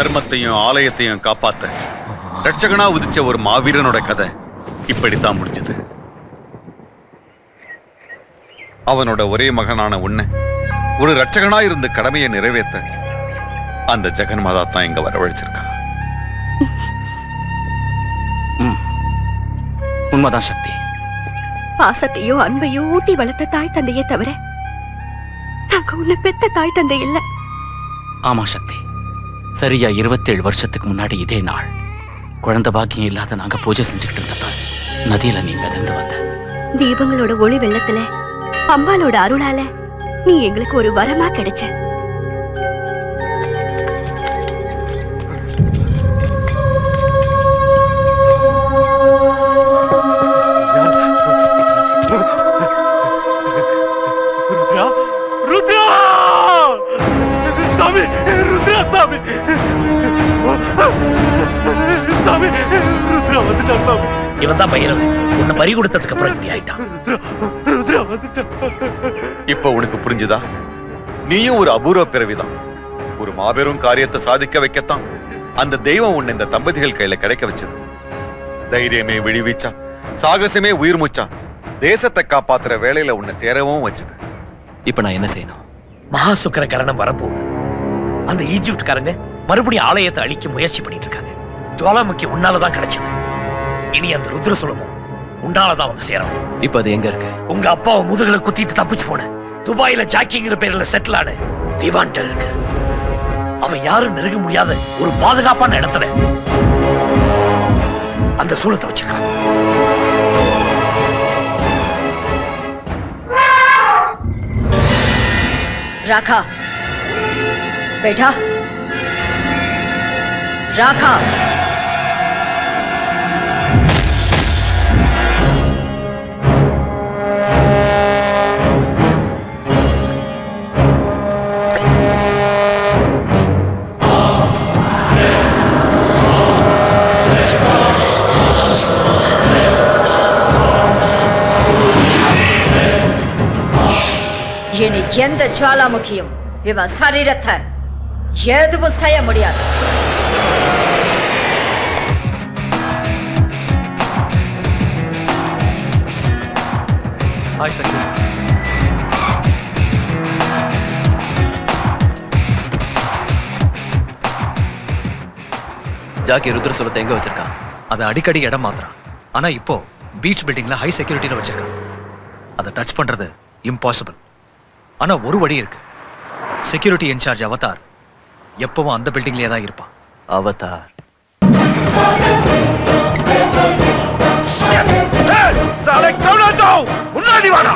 தர்மத்தையும் ஆலயத்தையும் காப்பாத்த ரட்சகனா உதிச்ச ஒரு மாவீரனோட கதை இப்படித்தான் முடிஞ்சது. அவனோட ஒரே மகனான உன்னை ஒரு ரட்சகனா இருந்து கடமையை நிறைவேற்ற அந்த ஜெகன்மாதா தான் இங்க வரவழைச்சிருக்கா. உண்மைதான் சக்தி. பாசத்தையோ அன்பையோ ஊட்டி வளர்த்த தாய் தந்தையே தவிர நாங்க உன்னை பெத்த தாய் தந்தை இல்ல. ஆமா சக்தி, சரியா 27 வருஷத்துக்கு முன்னாடி இதே நாள் குழந்தை பாக்கியம் இல்லாத நாங்க பூஜை செஞ்சுக்கிட்டு இருந்தப்ப நதியில நீ மிதந்து வந்த. தீபங்களோட ஒளி வெள்ளத்துல அம்பாலோட அருளால நீ எங்களுக்கு ஒரு வரமா கிடைச்ச. இவன் தான் பைரவன். உன்னை பறி கொடுத்ததுக்கு அப்புறம் இப்படி ஆயிட்டான். இப்ப உனக்கு புரிஞ்சுதா? நீயும் ஒரு அபூர்வ பிறவிதான். ஒரு மாபெரும் காரியத்தை சாதிக்க வைக்கத்தான் அந்த தெய்வம் உன்னை இந்த தம்பதிகள் கையில கிடைக்க வச்சது. தைரியமே விழிவீச்சா, சாகசமே உயிர் மூச்சா, தேசத்தை காப்பாத்துற வேலையில உன்னை சேரவும் வச்சது. இப்ப நான் என்ன செய்யணும்? மகா சுக்கர கரணம் வரப்போகுது. அந்த ஈஜிப்ட்காரங்க மறுபடியும் ஆலயத்தை அழிக்க முயற்சி பண்ணிட்டு இருக்காங்க. ஜுவாலாமுக்கி உன்னாலதான் கிடைச்சது. இனி அந்த ருத்ர சுலமும் உன்னாலதான் வந்து சேரணும். இப்ப அது எங்க இருக்கு? உங்க அப்பாவை முதுகுல குத்திட்டு தப்பிச்சு போன துபாயில ஜாக்கிங்கிற பேர்ல செட்டில் ஆன திவான்ட இருக்கு. அவன் யாரும் நெருங்க முடியாத ஒரு பாதுகாப்பான இடத்துல அந்த சூலத்தை வச்சிருக்கான். राखा बेटा, राखा இனி எந்த ஜுவாலாமுக்கியும் இவன் சரீரத்தை எதுவும் செய்ய முடியாது. ஹாய் சக்தி. ஜாக்கி ருத்ர சுலத்தை எங்க வச்சிருக்கான்? அதை அடிக்கடி இடம் மாத்துறான். ஆனா இப்போ பீச் பில்டிங்ல ஹை செக்யூரிட்டில வச்சிருக்கான். அதை டச் பண்றது இம்பாசிபிள். ஆனா ஒரு வழி இருக்கு. செக்யூரிட்டி இன்சார்ஜ் அவதார் எப்பவும் அந்த பில்டிங்லயே தான் இருப்பான். அவதார் முன்னாடி வாடா.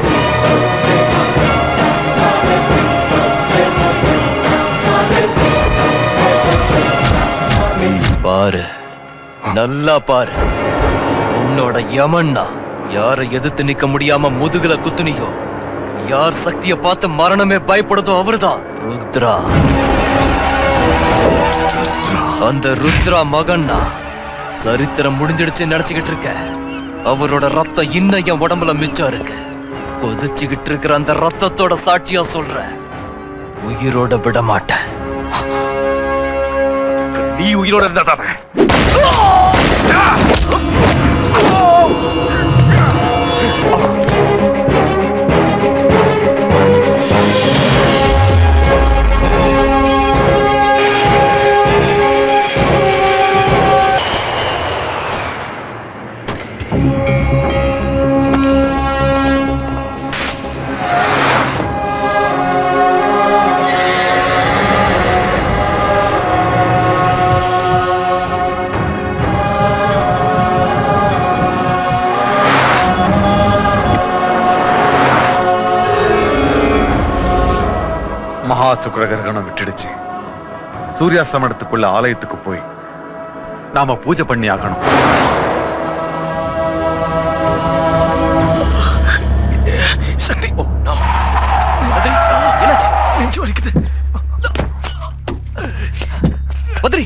நீ பாரு, நல்லா பாரு. உன்னோட யமன்னா யாரை எதிர்த்து நிக்க முடியாம முதுகுல குத்துனியோ, யார் சக்தியை பார்த்து மரணமே பயப்படுதோ அவர்தான் ருத்ரா. அந்த ருத்ரா மகன்னா சரித்திரம் முடிஞ்சிடுச்சு நினைச்சுக்கிட்டு இருக்க. அவரோட ரத்தம் இன்னும் என் உடம்புல மிச்சம் இருக்கு. கொதிச்சுக்கிட்டு இருக்கிற அந்த ரத்தத்தோட சாட்சியா சொல்ற, உயிரோட விட மாட்டேன். நீ உயிரோட இருந்தா தானே. மகா சுக்கிர கிரகணம் விட்டுடுச்சு. சூரியாஸ்தமனத்துக்குள்ள ஆலயத்துக்கு போய் நாம பூஜை பண்ணி ஆகணும். சக்தி, என்னாச்சு? நெஞ்சு வலிக்குது. பத்ரி,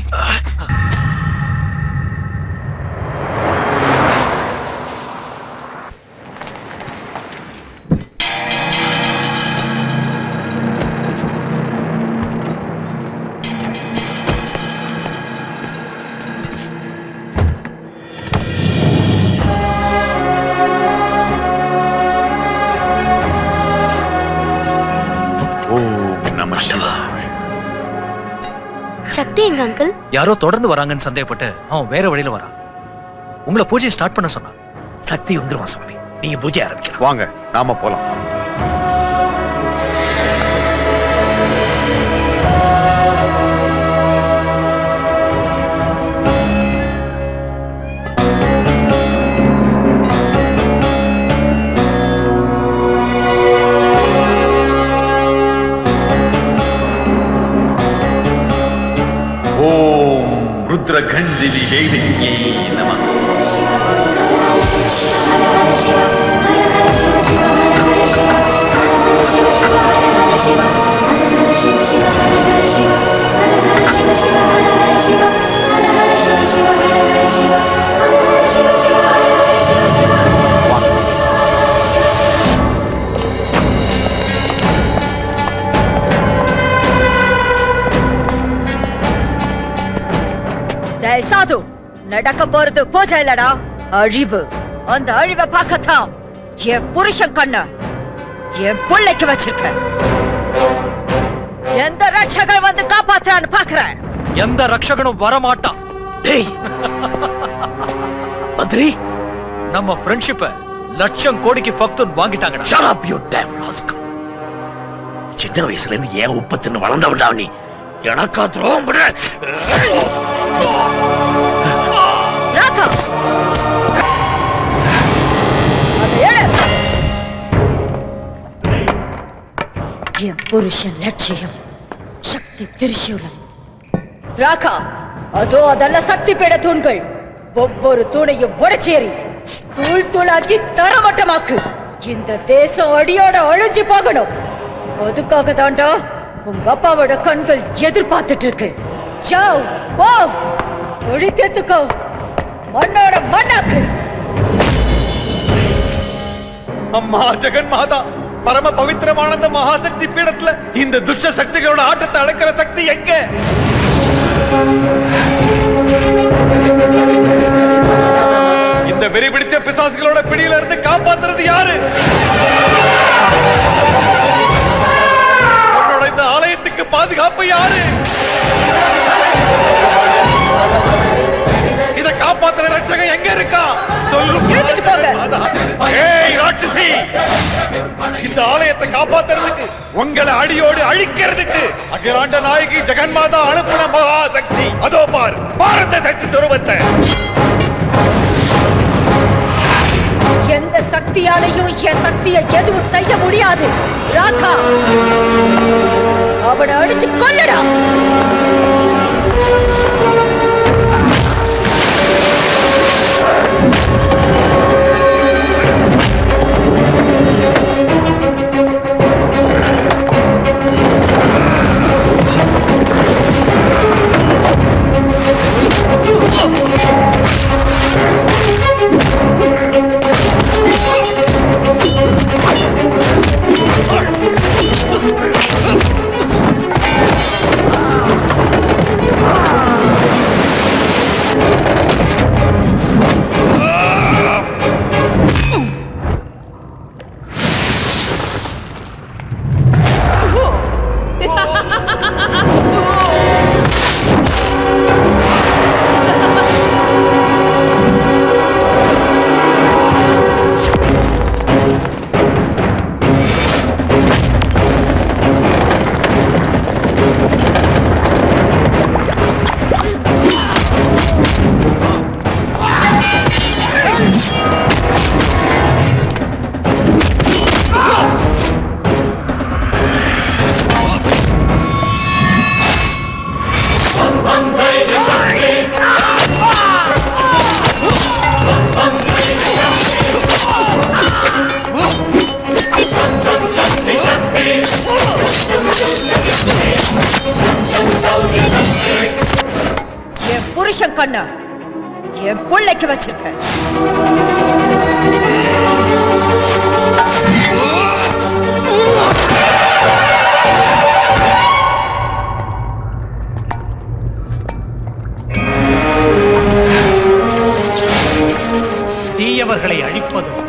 சக்தி எங்க அங்கிள்? யாரோ தொடர்ந்து வராங்கன்னு சந்தேகப்பட்டு அவன் வேற வழியில வரான். உங்களை பூஜையை ஸ்டார்ட் பண்ண சொன்னான். சக்தி வந்துருமா சுவாமி? நீங்க பூஜை ஆரம்பிக்கலாம். வாங்க, நாம போலாம். ஓம் ருத்ரகந்திவி வேதிக்யை நமः. டேய் சாது, நடக்க போறது பூஜை இல்லடா, அழிவு. அந்த அழிவை பார்க்கத்தான் என் புருஷன் கண்ண என் பிள்ளைக்கு வச்சிருக்க. எந்த ரட்சகன் வந்து காப்பாத்துறான்னு பாக்குறேன். எந்த ரட்சகனும் வரமாட்டான். டேய் மந்திரி, நம்ம ஃப்ரெண்ட்ஷிப்ப லட்சம் கோடிக்கு ஃபக்துன் வாங்கிட்டாங்கடா. shut up you damn rascal. சின்ன வயசுல இருந்து ஏன் உப்பத்துன்னு வளர்ந்தவன்டா நீ. எனக்கா துரோகம் பண்ற? ராகா, அதை எடு. என் புருஷன் லட்சியம் சக்தி திரிசூலம். ராகா, அதோ அதெல்லாம் சக்தி பீட தூண்கள். ஒவ்வொரு தூணையும் உடைச்சேறி தூள் தூளாக்கி தரமட்டமாக்கு. இந்த தேசம் அடியோட அழிஞ்சு போகணும். அதுக்காக தாண்டா உங்க அப்பாவோட கண்கள் எதிர்பார்த்துட்டு இருக்கு. சாவ், போ, ஒழிக்கத்துக்கோ, மண்ணோட மண்ணாக்கு. அம்மா ஜெகன் மாதா, பரம பவித்திரமான இந்த மகாசக்தி பீடத்துல இந்த துஷ்ட சக்திகளோட ஆட்டத்தை அடக்கிற சக்தி எங்க? இந்த வெறி பிடிச்ச பிசாசுகளோட பிடியில இருந்து காப்பாத்துறது யாரு? உன்னோட இந்த ஆலயத்துக்கு பாதுகாப்பு யாரு? இத காப்பாத்துற ரட்சகன் எங்க இருக்கா? சொல்லும். இழுத்துட்டு போங்க. ஏய் ராட்சசி, இந்த ஆலயத்தை காப்பாத்துறதுக்கு, உங்களை அடியோடு அழிக்கிறதுக்கு அகிலாண்ட நாயகி ஜெகன்மாதா அனுப்புன மகாசக்தி அதோ பார், பாரத சக்தி சொரூபத்தை. எந்த சக்தியாலையும் என் சக்தியை எதுவும் செய்ய முடியாது. ராகா, அவனை அடிச்சு கொல்லடா. என் புருஷன் கண்ண என் பிள்ளைக்கு வச்சிருக்க. தீயவர்களை அழிப்பதும்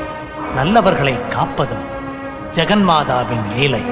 நல்லவர்களை காப்பதும் ஜெகன்மாதாவின் லீலை.